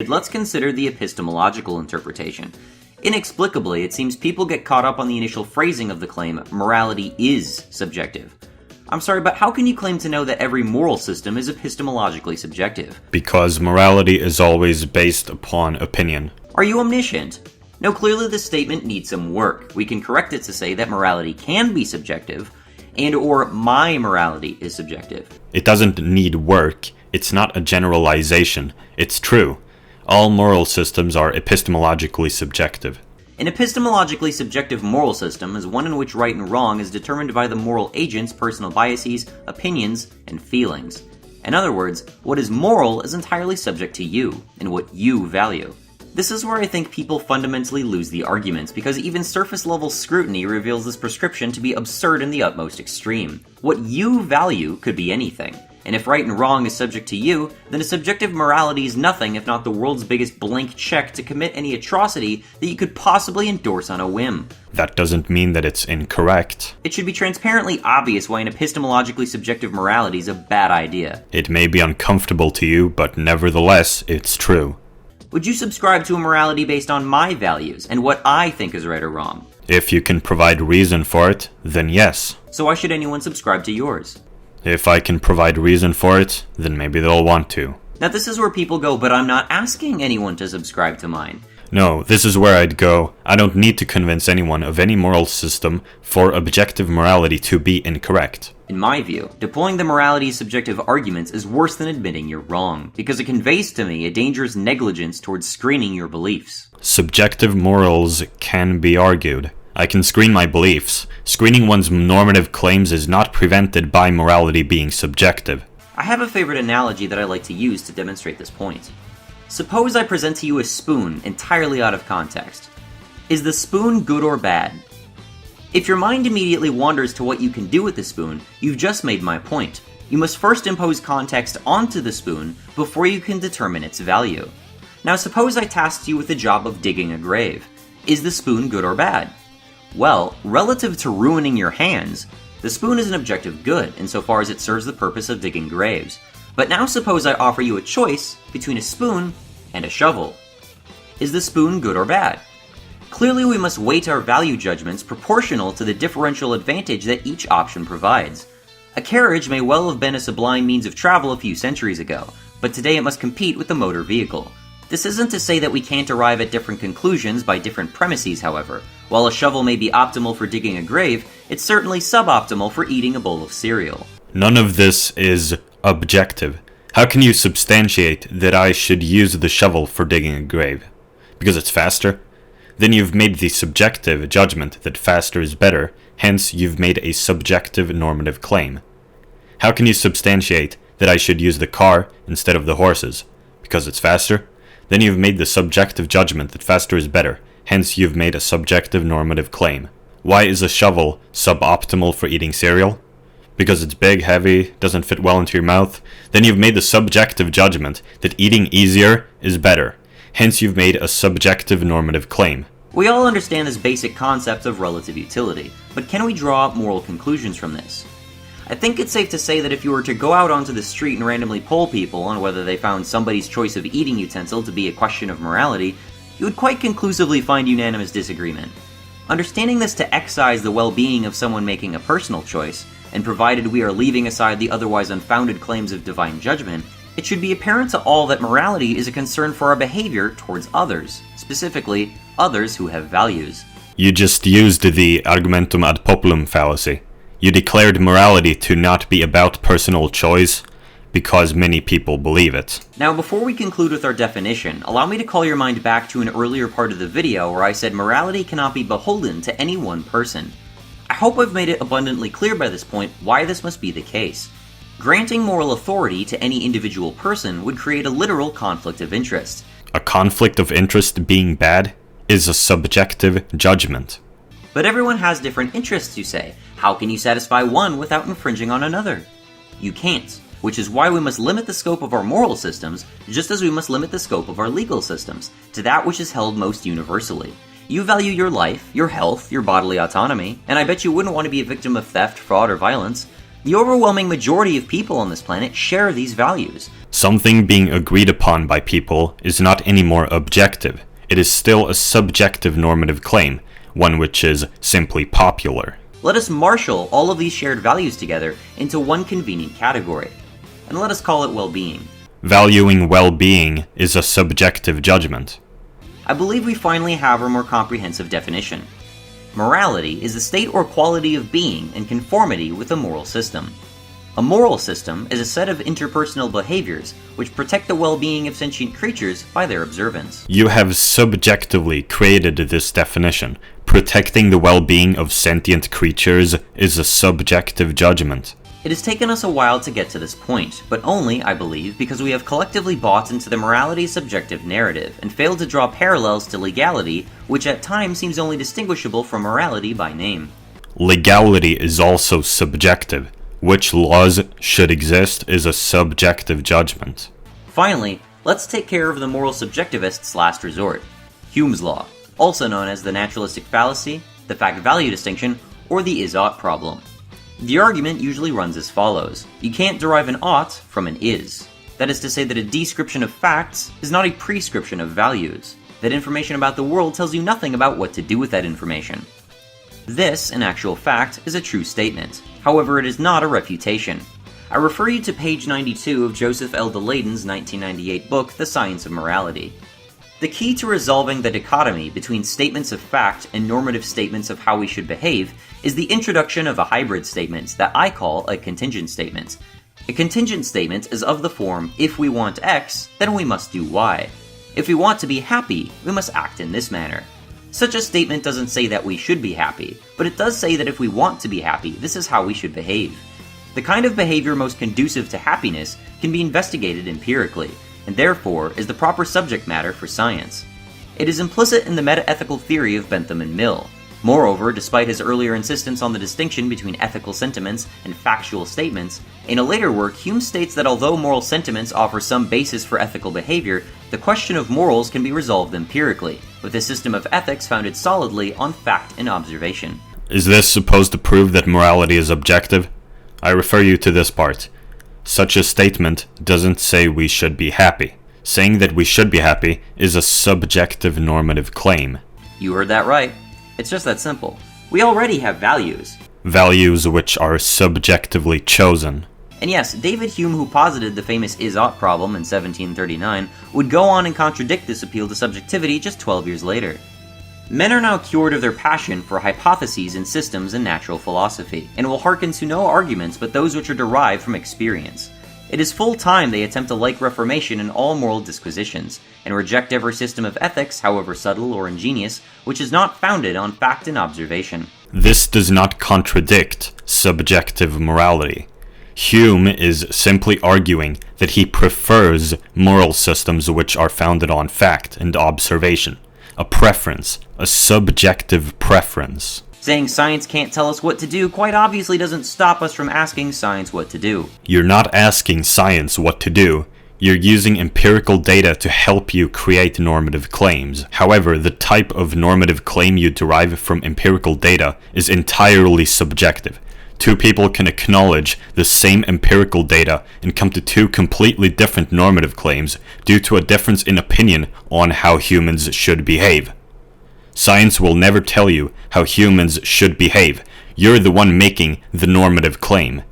Let's consider the epistemological interpretation. Inexplicably, it seems people get caught up on the initial phrasing of the claim, morality is subjective. I'm sorry, but how can you claim to know that every moral system is epistemologically subjective? Because morality is always based upon opinion. Are you omniscient? No, clearly this statement needs some work. We can correct it to say that morality can be subjective, and or my morality is subjective. It doesn't need work. It's not a generalization. It's true. All moral systems are epistemologically subjective. An epistemologically subjective moral system is one in which right and wrong is determined by the moral agent's personal biases, opinions, and feelings. In other words, what is moral is entirely subject to you, and what you value. This is where I think people fundamentally lose the arguments, because even surface-level scrutiny reveals this prescription to be absurd in the utmost extreme. What you value could be anything. And if right and wrong is subject to you, then a subjective morality is nothing if not the world's biggest blank check to commit any atrocity that you could possibly endorse on a whim. That doesn't mean that it's incorrect. It should be transparently obvious why an epistemologically subjective morality is a bad idea. It may be uncomfortable to you, but nevertheless, it's true. Would you subscribe to a morality based on my values and what I think is right or wrong? If you can provide reason for it, then yes. So why should anyone subscribe to yours? If I can provide reason for it, then maybe they'll want to. Now this is where people go, but I'm not asking anyone to subscribe to mine. No, this is where I'd go. I don't need to convince anyone of any moral system for objective morality to be incorrect. In my view, deploying the morality subjective arguments is worse than admitting you're wrong, because it conveys to me a dangerous negligence towards screening your beliefs. Subjective morals can be argued. I can screen my beliefs. Screening one's normative claims is not prevented by morality being subjective. I have a favorite analogy that I like to use to demonstrate this point. Suppose I present to you a spoon entirely out of context. Is the spoon good or bad? If your mind immediately wanders to what you can do with the spoon, you've just made my point. You must first impose context onto the spoon before you can determine its value. Now suppose I tasked you with the job of digging a grave. Is the spoon good or bad? Well, relative to ruining your hands, the spoon is an objective good insofar as it serves the purpose of digging graves. But now suppose I offer you a choice between a spoon and a shovel. Is the spoon good or bad? Clearly we must weight our value judgments proportional to the differential advantage that each option provides. A carriage may well have been a sublime means of travel a few centuries ago, but today it must compete with the motor vehicle. This isn't to say that we can't arrive at different conclusions by different premises, however. While a shovel may be optimal for digging a grave, it's certainly suboptimal for eating a bowl of cereal. None of this is objective. How can you substantiate that I should use the shovel for digging a grave? Because it's faster? Then you've made the subjective judgment that faster is better, hence you've made a subjective normative claim. How can you substantiate that I should use the car instead of the horses? Because it's faster? Then you've made the subjective judgment that faster is better, hence you've made a subjective normative claim. Why is a shovel suboptimal for eating cereal? Because it's big, heavy, doesn't fit well into your mouth? Then you've made the subjective judgment that eating easier is better, hence you've made a subjective normative claim. We all understand this basic concept of relative utility, but can we draw moral conclusions from this? I think it's safe to say that if you were to go out onto the street and randomly poll people on whether they found somebody's choice of eating utensil to be a question of morality, you would quite conclusively find unanimous disagreement. Understanding this to excise the well-being of someone making a personal choice, and provided we are leaving aside the otherwise unfounded claims of divine judgment, it should be apparent to all that morality is a concern for our behavior towards others, specifically, others who have values. You just used the argumentum ad populum fallacy. You declared morality to not be about personal choice because many people believe it. Now, before we conclude with our definition, allow me to call your mind back to an earlier part of the video where I said morality cannot be beholden to any one person. I hope I've made it abundantly clear by this point why this must be the case. Granting moral authority to any individual person would create a literal conflict of interest. A conflict of interest being bad is a subjective judgment. But everyone has different interests, you say. How can you satisfy one without infringing on another? You can't, which is why we must limit the scope of our moral systems, just as we must limit the scope of our legal systems, to that which is held most universally. You value your life, your health, your bodily autonomy, and I bet you wouldn't want to be a victim of theft, fraud, or violence. The overwhelming majority of people on this planet share these values. Something being agreed upon by people is not any more objective. It is still a subjective normative claim, one which is simply popular. Let us marshal all of these shared values together into one convenient category, and let us call it well-being. Valuing well-being is a subjective judgment. I believe we finally have our more comprehensive definition. Morality is the state or quality of being in conformity with a moral system. A moral system is a set of interpersonal behaviors which protect the well-being of sentient creatures by their observance. You have subjectively created this definition. Protecting the well-being of sentient creatures is a subjective judgment. It has taken us a while to get to this point, but only, I believe, because we have collectively bought into the morality subjective narrative and failed to draw parallels to legality, which at times seems only distinguishable from morality by name. Legality is also subjective. Which laws should exist is a subjective judgment. Finally, let's take care of the moral subjectivist's last resort, Hume's law, also known as the naturalistic fallacy, the fact-value distinction, or the is-ought problem. The argument usually runs as follows. You can't derive an ought from an is. That is to say that a description of facts is not a prescription of values. That information about the world tells you nothing about what to do with that information. This, in actual fact, is a true statement. However, it is not a refutation. I refer you to page 92 of Joseph L. de Leiden's 1998 book, The Science of Morality. The key to resolving the dichotomy between statements of fact and normative statements of how we should behave is the introduction of a hybrid statement that I call a contingent statement. A contingent statement is of the form, if we want X, then we must do Y. If we want to be happy, we must act in this manner. Such a statement doesn't say that we should be happy, but it does say that if we want to be happy, this is how we should behave. The kind of behavior most conducive to happiness can be investigated empirically, and therefore is the proper subject matter for science. It is implicit in the meta-ethical theory of Bentham and Mill. Moreover, despite his earlier insistence on the distinction between ethical sentiments and factual statements, in a later work Hume states that although moral sentiments offer some basis for ethical behavior, the question of morals can be resolved empirically, with a system of ethics founded solidly on fact and observation. Is this supposed to prove that morality is objective? I refer you to this part. Such a statement doesn't say we should be happy. Saying that we should be happy is a subjective normative claim. You heard that right. It's just that simple. We already have values. Values which are subjectively chosen. And yes, David Hume, who posited the famous is-ought problem in 1739, would go on and contradict this appeal to subjectivity just 12 years later. Men are now cured of their passion for hypotheses in systems and natural philosophy, and will hearken to no arguments but those which are derived from experience. It is full time they attempt a like reformation in all moral disquisitions, and reject every system of ethics, however subtle or ingenious, which is not founded on fact and observation. This does not contradict subjective morality. Hume is simply arguing that he prefers moral systems which are founded on fact and observation. A preference, a subjective preference. Saying science can't tell us what to do quite obviously doesn't stop us from asking science what to do. You're not asking science what to do. You're using empirical data to help you create normative claims. However, the type of normative claim you derive from empirical data is entirely subjective. Two people can acknowledge the same empirical data and come to two completely different normative claims due to a difference in opinion on how humans should behave. Science will never tell you how humans should behave. You're the one making the normative claim.